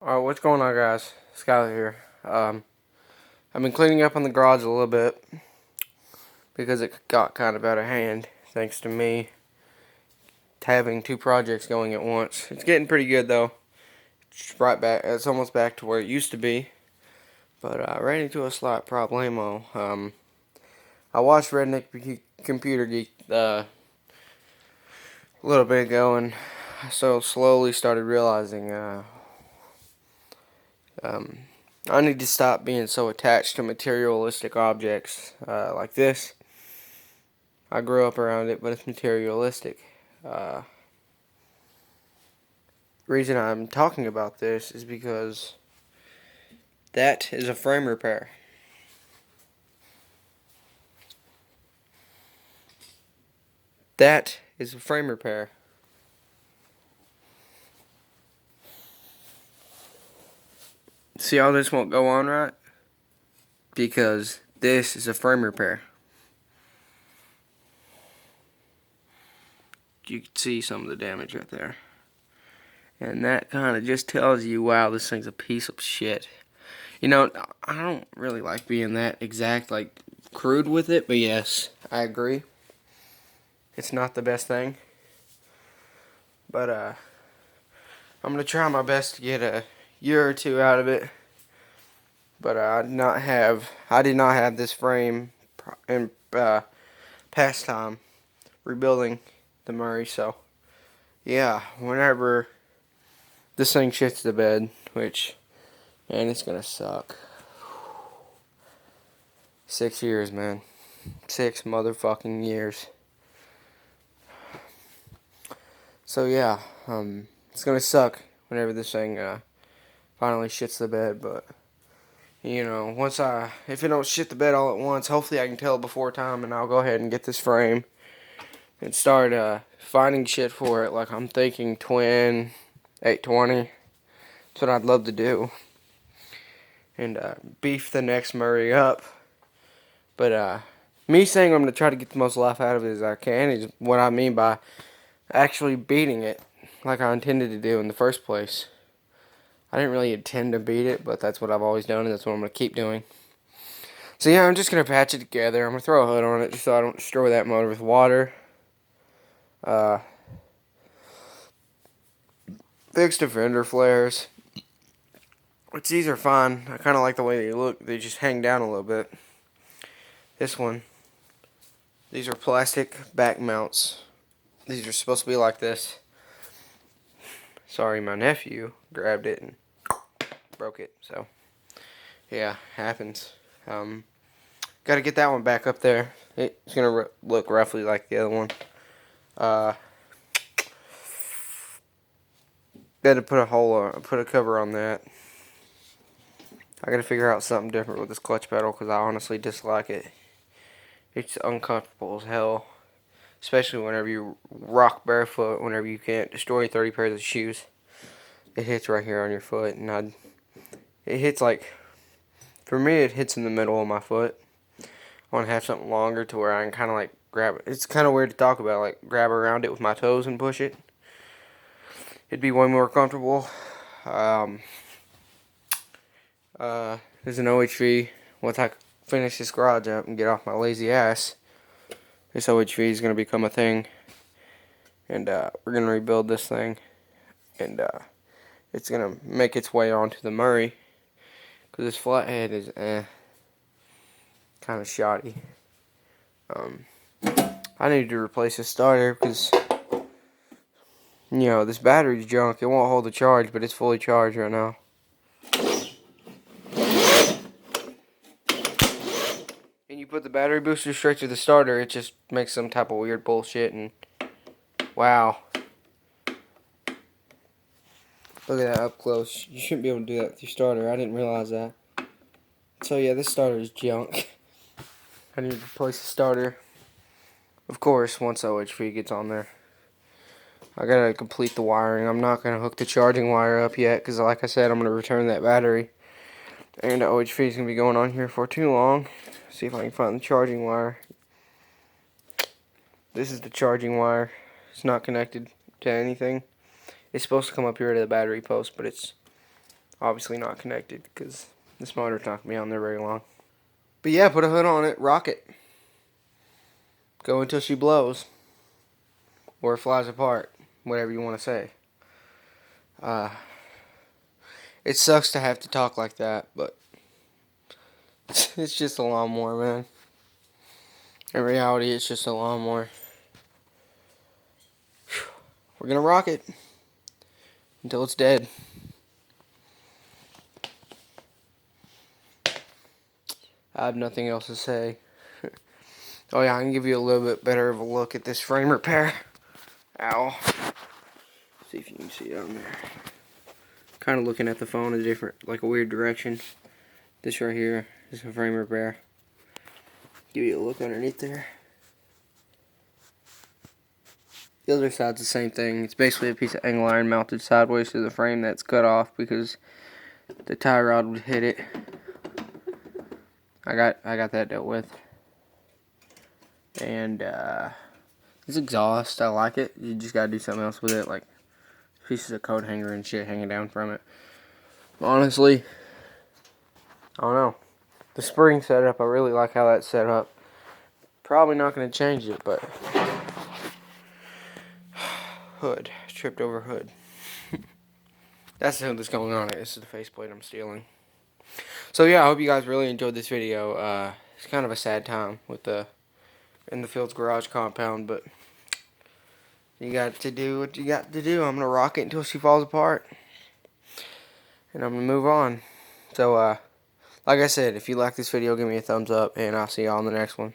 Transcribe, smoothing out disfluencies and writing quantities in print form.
Alright, what's going on, guys? Skyler here. I've been cleaning up on the garage a little bit because it got kind of out of hand thanks to me having two projects going at once. It's getting pretty good though. It's right back. It's almost back to where it used to be, but I ran into a slight problemo. I watched Redneck Computer Geek a little bit ago, and so slowly started realizing um, I need to stop being so attached to materialistic objects like this. I grew up around it, but it's materialistic. Uh, reason I'm talking about this is because that is a frame repair. That is a frame repair. See how this won't go on right? Because this is a frame repair. You can see some of the damage right there. And that kind of just tells you, wow, this thing's a piece of shit. You know, I don't really like being that exact, like, crude with it, but yes, I agree. It's not the best thing. But, I'm going to try my best to get a year or two out of it. But I did not have this frame in past time rebuilding the Murray. So, yeah, whenever this thing shits the bed, which, man, it's going to suck. 6 years, man. 6 motherfucking years. So, yeah, it's going to suck whenever this thing finally shits the bed, but you know, if it don't shit the bed all at once, hopefully I can tell before time, and I'll go ahead and get this frame and start finding shit for it. Like I'm thinking twin 820. That's what I'd love to do, and beef the next Murray up. But me saying I'm gonna try to get the most life out of it as I can is what I mean by actually beating it, like I intended to do in the first place. I didn't really intend to beat it, but that's what I've always done, and that's what I'm gonna keep doing. So yeah, I'm just going to patch it together. I'm going to throw a hood on it just so I don't destroy that motor with water. Uh, fix the fender flares. Which these are fine. I kind of like the way they look. They just hang down a little bit. This one. These are plastic back mounts. These are supposed to be like this. Sorry, my nephew grabbed it and broke it. So, yeah, happens. Got to get that one back up there. It's going to look roughly like the other one. Got to put a cover on that. I got to figure out something different with this clutch pedal because I honestly dislike it. It's uncomfortable as hell, especially whenever you rock barefoot. Whenever you can't destroy 30 pairs of shoes, it hits right here on your foot, and it hits like, for me, it hits in the middle of my foot. I want to have something longer to where I can kind of like grab it. It's kind of weird to talk about, like grab around it with my toes and push it. It'd be way more comfortable. There's an OHV. Once I finish this garage up and get off my lazy ass, this OHV is going to become a thing. And we're going to rebuild this thing. And it's going to make its way onto the Murray. Because this flathead is kind of shoddy. I need to replace the starter because, you know, this battery's junk. It won't hold the charge, but it's fully charged right now. And you put the battery booster straight to the starter, it just makes some type of weird bullshit, and wow. Look at that up close. You shouldn't be able to do that with your starter. I didn't realize that. So yeah, this starter is junk. I need to replace the starter. Of course, once OHV gets on there. I gotta complete the wiring. I'm not gonna hook the charging wire up yet, because like I said, I'm gonna return that battery. And OHV is gonna be going on here for too long. See if I can find the charging wire. This is the charging wire. It's not connected to anything. It's supposed to come up here to the battery post, but it's Obviously not connected because this motor's not going to be on there very long. But yeah, put a hood on it, rock it. Go until she blows. Or flies apart. Whatever you want to say. It sucks to have to talk like that, but it's just a lawnmower, man. In reality, it's just a lawnmower. We're going to rock it until it's dead. I have nothing else to say. Oh yeah, I can give you a little bit better of a look at this frame repair. Ow. See if you can see it on there. Kind of looking at the phone a different, like a weird direction. This right here is a frame repair. Give you a look underneath there. The other side's the same thing. It's basically a piece of angle iron mounted sideways to the frame that's cut off because the tie rod would hit it. I got that dealt with. And this exhaust, I like it. You just gotta do something else with it, like pieces of coat hanger and shit hanging down from it. Honestly, I don't know. The spring setup, I really like how that's set up. Probably not gonna change it, but hood, tripped over hood. That's the hood that's going on it. This is the faceplate I'm stealing. So yeah, I hope you guys really enjoyed this video. It's kind of a sad time with the In the Fields garage compound, but you got to do what you got to do. I'm gonna rock it until she falls apart, and I'm gonna move on. So like I said, if you like this video, give me a thumbs up, and I'll see y'all in the next one.